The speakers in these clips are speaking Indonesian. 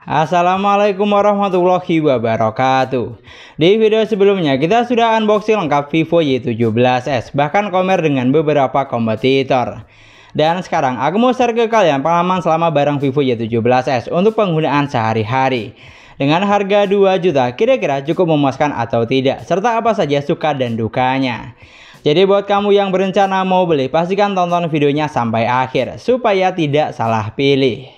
Assalamualaikum warahmatullahi wabarakatuh. Di video sebelumnya kita sudah unboxing lengkap Vivo Y17s, bahkan compare dengan beberapa kompetitor. Dan sekarang aku mau share ke kalian pengalaman selama barang Vivo Y17s untuk penggunaan sehari-hari. Dengan harga 2 juta, kira-kira cukup memuaskan atau tidak, serta apa saja suka dan dukanya. Jadi buat kamu yang berencana mau beli, pastikan tonton videonya sampai akhir supaya tidak salah pilih.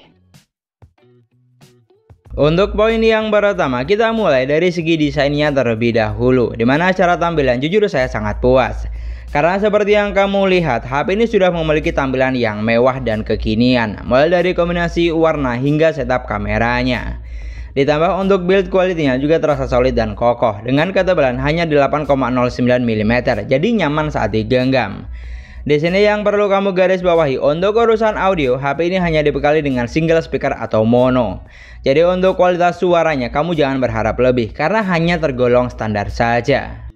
Untuk poin yang pertama, kita mulai dari segi desainnya terlebih dahulu, dimana cara tampilan jujur saya sangat puas. Karena seperti yang kamu lihat, HP ini sudah memiliki tampilan yang mewah dan kekinian, mulai dari kombinasi warna hingga setup kameranya. Ditambah untuk build quality-nya juga terasa solid dan kokoh, dengan ketebalan hanya 8,09 mm, jadi nyaman saat digenggam. Di sini yang perlu kamu garis bawahi, untuk urusan audio, HP ini hanya dibekali dengan single speaker atau mono. Jadi untuk kualitas suaranya kamu jangan berharap lebih, karena hanya tergolong standar saja.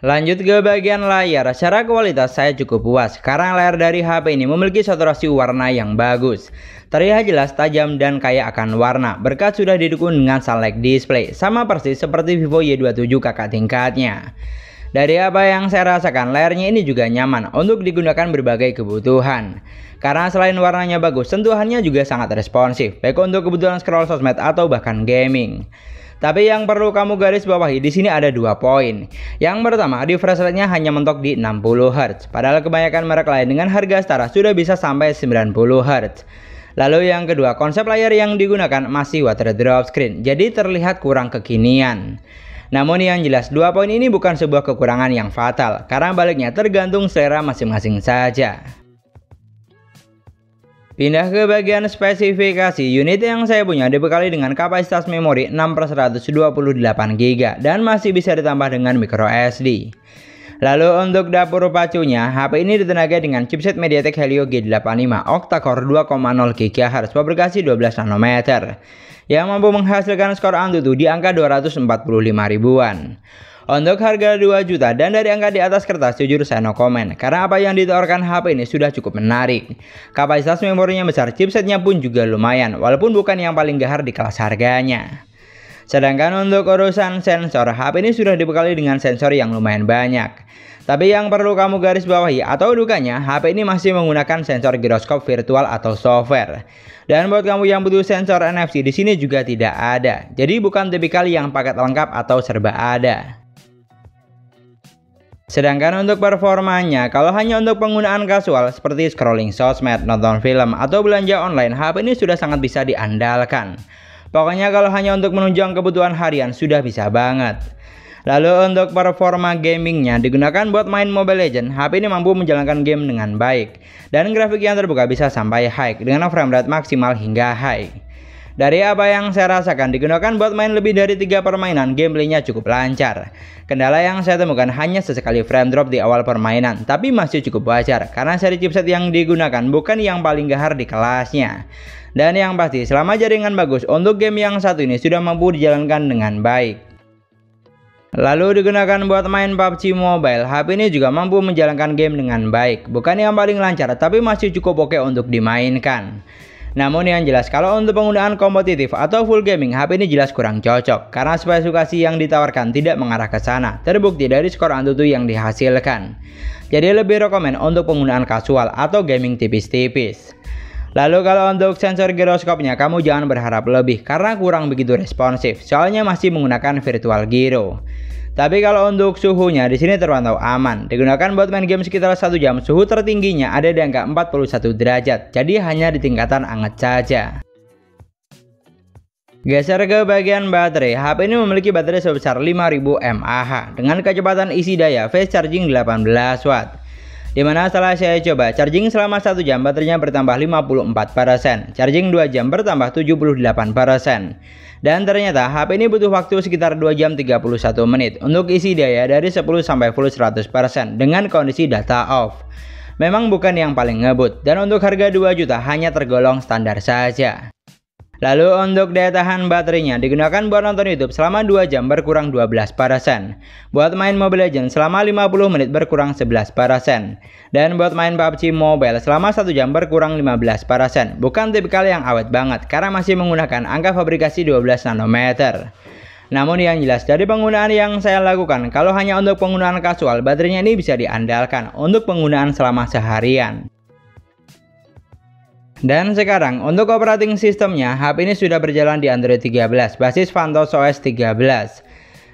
Lanjut ke bagian layar, secara kualitas saya cukup puas, karena layar dari HP ini memiliki saturasi warna yang bagus. Terlihat jelas, tajam, dan kaya akan warna, berkat sudah didukung dengan Sunlight Display, sama persis seperti Vivo Y27 kakak tingkatnya. Dari apa yang saya rasakan, layarnya ini juga nyaman untuk digunakan berbagai kebutuhan. Karena selain warnanya bagus, sentuhannya juga sangat responsif, baik untuk kebutuhan scroll sosmed atau bahkan gaming. Tapi yang perlu kamu garis bawahi di sini ada 2 poin. Yang pertama, refresh rate-nya hanya mentok di 60 Hz, padahal kebanyakan merek lain dengan harga setara sudah bisa sampai 90 Hz. Lalu yang kedua, konsep layar yang digunakan masih water drop screen, jadi terlihat kurang kekinian. Namun yang jelas, 2 poin ini bukan sebuah kekurangan yang fatal, karena baliknya tergantung selera masing-masing saja. Pindah ke bagian spesifikasi, unit yang saya punya dibekali dengan kapasitas memori 6/128 GB dan masih bisa ditambah dengan micro SD. Lalu untuk dapur pacunya, HP ini ditenagai dengan chipset MediaTek Helio G85 octa-core 2,0 GHz fabrikasi 12 nanometer yang mampu menghasilkan skor Antutu di angka 245 ribuan. Untuk harga 2 juta dan dari angka di atas kertas, jujur saya no comment, karena apa yang ditawarkan HP ini sudah cukup menarik. Kapasitas memorinya besar, chipsetnya pun juga lumayan, walaupun bukan yang paling gahar di kelas harganya. Sedangkan untuk urusan sensor, HP ini sudah dibekali dengan sensor yang lumayan banyak. Tapi yang perlu kamu garis bawahi atau dukanya, HP ini masih menggunakan sensor giroskop virtual atau software. Dan buat kamu yang butuh sensor NFC, di sini juga tidak ada. Jadi bukan tipikal yang paket lengkap atau serba ada. Sedangkan untuk performanya, kalau hanya untuk penggunaan kasual seperti scrolling sosmed, nonton film, atau belanja online, HP ini sudah sangat bisa diandalkan. Pokoknya kalau hanya untuk menunjang kebutuhan harian sudah bisa banget. Lalu untuk performa gamingnya, digunakan buat main Mobile Legends, HP ini mampu menjalankan game dengan baik. Dan grafik yang terbuka bisa sampai high dengan frame rate maksimal hingga high. Dari apa yang saya rasakan, digunakan buat main lebih dari 3 permainan, gameplaynya cukup lancar. Kendala yang saya temukan hanya sesekali frame drop di awal permainan, tapi masih cukup wajar karena seri chipset yang digunakan bukan yang paling gahar di kelasnya. Dan yang pasti, selama jaringan bagus, untuk game yang satu ini sudah mampu dijalankan dengan baik. Lalu digunakan buat main PUBG Mobile, HP ini juga mampu menjalankan game dengan baik. Bukan yang paling lancar, tapi masih cukup oke untuk dimainkan. Namun yang jelas, kalau untuk penggunaan kompetitif atau full gaming, HP ini jelas kurang cocok karena spesifikasi yang ditawarkan tidak mengarah ke sana, terbukti dari skor Antutu yang dihasilkan. Jadi lebih rekomen untuk penggunaan kasual atau gaming tipis-tipis. Lalu kalau untuk sensor giroskopnya, kamu jangan berharap lebih karena kurang begitu responsif, soalnya masih menggunakan virtual gyro. Tapi kalau untuk suhunya di sini terpantau aman. Digunakan buat main game sekitar 1 jam, suhu tertingginya ada di angka 41 derajat. Jadi hanya di tingkatan anget saja. Geser ke bagian baterai, HP ini memiliki baterai sebesar 5000 mAh dengan kecepatan isi daya fast charging 18 watt. Dimana setelah saya coba charging selama 1 jam, baterainya bertambah 54%, charging 2 jam bertambah 78%. Dan ternyata HP ini butuh waktu sekitar 2 jam 31 menit untuk isi daya dari 10 sampai full 100% dengan kondisi data off. Memang bukan yang paling ngebut, dan untuk harga 2 juta hanya tergolong standar saja. Lalu untuk daya tahan baterainya digunakan buat nonton YouTube selama 2 jam berkurang 12%. Buat main Mobile Legends selama 50 menit berkurang 11%. Dan buat main PUBG Mobile selama 1 jam berkurang 15%. Bukan tipikal yang awet banget karena masih menggunakan angka fabrikasi 12 nanometer. Namun yang jelas dari penggunaan yang saya lakukan, kalau hanya untuk penggunaan kasual, baterainya ini bisa diandalkan untuk penggunaan selama seharian. Dan sekarang untuk operating sistemnya, HP ini sudah berjalan di Android 13 basis Vantos OS 13.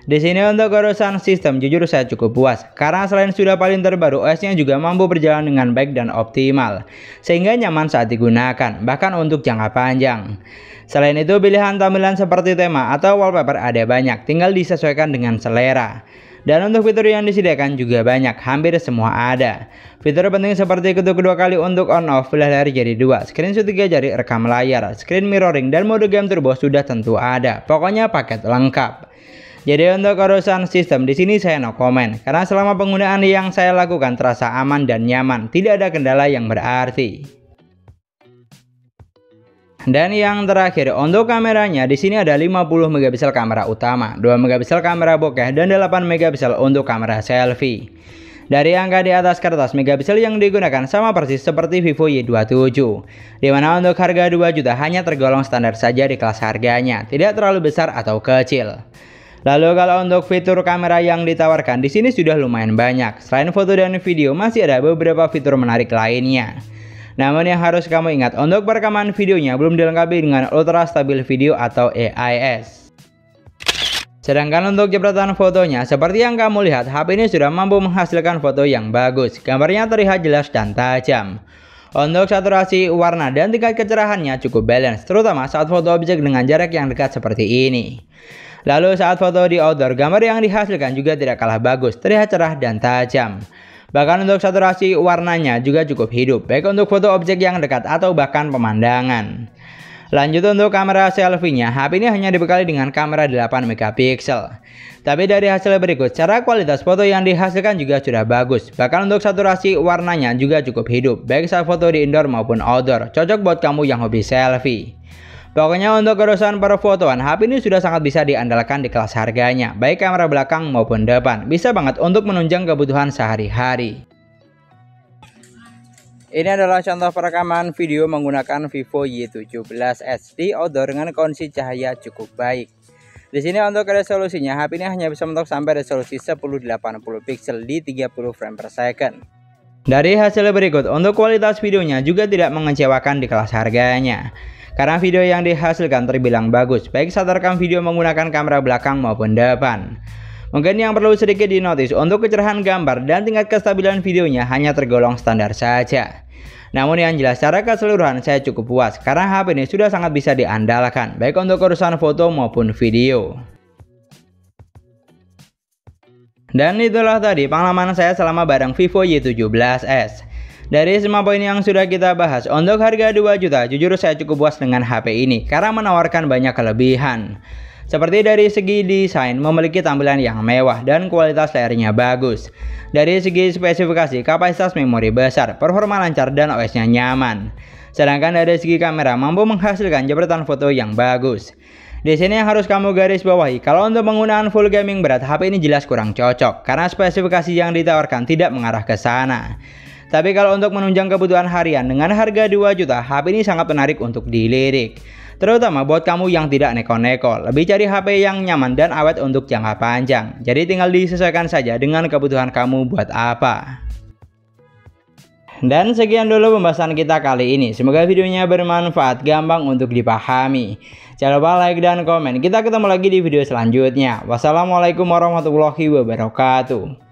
Di sini untuk urusan sistem jujur saya cukup puas karena selain sudah paling terbaru, OS-nya juga mampu berjalan dengan baik dan optimal sehingga nyaman saat digunakan bahkan untuk jangka panjang. Selain itu pilihan tampilan seperti tema atau wallpaper ada banyak, tinggal disesuaikan dengan selera. Dan untuk fitur yang disediakan juga banyak, hampir semua ada. Fitur penting seperti ketuk kedua kali untuk on off belah layar jadi 2, screenshot 3 jari rekam layar, screen mirroring dan mode game turbo sudah tentu ada. Pokoknya paket lengkap. Jadi untuk urusan sistem di sini saya no comment karena selama penggunaan yang saya lakukan terasa aman dan nyaman, tidak ada kendala yang berarti. Dan yang terakhir untuk kameranya di sini ada 50 megapiksel kamera utama, 2 megapiksel kamera bokeh dan 8 megapiksel untuk kamera selfie. Dari angka di atas kertas megapiksel yang digunakan sama persis seperti Vivo Y27, dimana untuk harga 2 juta hanya tergolong standar saja di kelas harganya, tidak terlalu besar atau kecil. Lalu kalau untuk fitur kamera yang ditawarkan di sini sudah lumayan banyak. Selain foto dan video masih ada beberapa fitur menarik lainnya. Namun yang harus kamu ingat, untuk perekaman videonya belum dilengkapi dengan Ultra Stabil Video atau AIS. Sedangkan untuk jepretan fotonya, seperti yang kamu lihat, HP ini sudah mampu menghasilkan foto yang bagus. Gambarnya terlihat jelas dan tajam. Untuk saturasi, warna, dan tingkat kecerahannya cukup balance, terutama saat foto objek dengan jarak yang dekat seperti ini. Lalu saat foto di outdoor, gambar yang dihasilkan juga tidak kalah bagus, terlihat cerah dan tajam. Bahkan untuk saturasi warnanya juga cukup hidup, baik untuk foto objek yang dekat atau bahkan pemandangan. Lanjut untuk kamera selfie-nya, HP ini hanya dibekali dengan kamera 8 megapiksel. Tapi dari hasil berikut, secara kualitas foto yang dihasilkan juga sudah bagus. Bahkan untuk saturasi warnanya juga cukup hidup, baik saat foto di indoor maupun outdoor. Cocok buat kamu yang hobi selfie. Pokoknya untuk urusan perfotoan, HP ini sudah sangat bisa diandalkan di kelas harganya, baik kamera belakang maupun depan. Bisa banget untuk menunjang kebutuhan sehari-hari. Ini adalah contoh perekaman video menggunakan Vivo Y17s di outdoor dengan kondisi cahaya cukup baik. Di sini untuk resolusinya, HP ini hanya bisa mentok sampai resolusi 1080 pixel di 30 frame per second. Dari hasil berikut, untuk kualitas videonya juga tidak mengecewakan di kelas harganya. Karena video yang dihasilkan terbilang bagus, baik saat rekam video menggunakan kamera belakang maupun depan. Mungkin yang perlu sedikit dinotis, untuk kecerahan gambar dan tingkat kestabilan videonya hanya tergolong standar saja. Namun yang jelas secara keseluruhan saya cukup puas, karena HP ini sudah sangat bisa diandalkan, baik untuk urusan foto maupun video. Dan itulah tadi pengalaman saya selama bareng Vivo Y17s. Dari semua poin yang sudah kita bahas, untuk harga 2 juta, jujur saya cukup puas dengan HP ini karena menawarkan banyak kelebihan. Seperti dari segi desain, memiliki tampilan yang mewah dan kualitas layarnya bagus. Dari segi spesifikasi, kapasitas memori besar, performa lancar dan OS-nya nyaman. Sedangkan dari segi kamera, mampu menghasilkan jepretan foto yang bagus. Di sini yang harus kamu garis bawahi, kalau untuk penggunaan full gaming berat, HP ini jelas kurang cocok karena spesifikasi yang ditawarkan tidak mengarah ke sana. Tapi kalau untuk menunjang kebutuhan harian dengan harga 2 juta, HP ini sangat menarik untuk dilirik. Terutama buat kamu yang tidak neko-neko, lebih cari HP yang nyaman dan awet untuk jangka panjang. Jadi tinggal disesuaikan saja dengan kebutuhan kamu buat apa. Dan sekian dulu pembahasan kita kali ini. Semoga videonya bermanfaat, gampang untuk dipahami. Jangan lupa like dan komen. Kita ketemu lagi di video selanjutnya. Wassalamualaikum warahmatullahi wabarakatuh.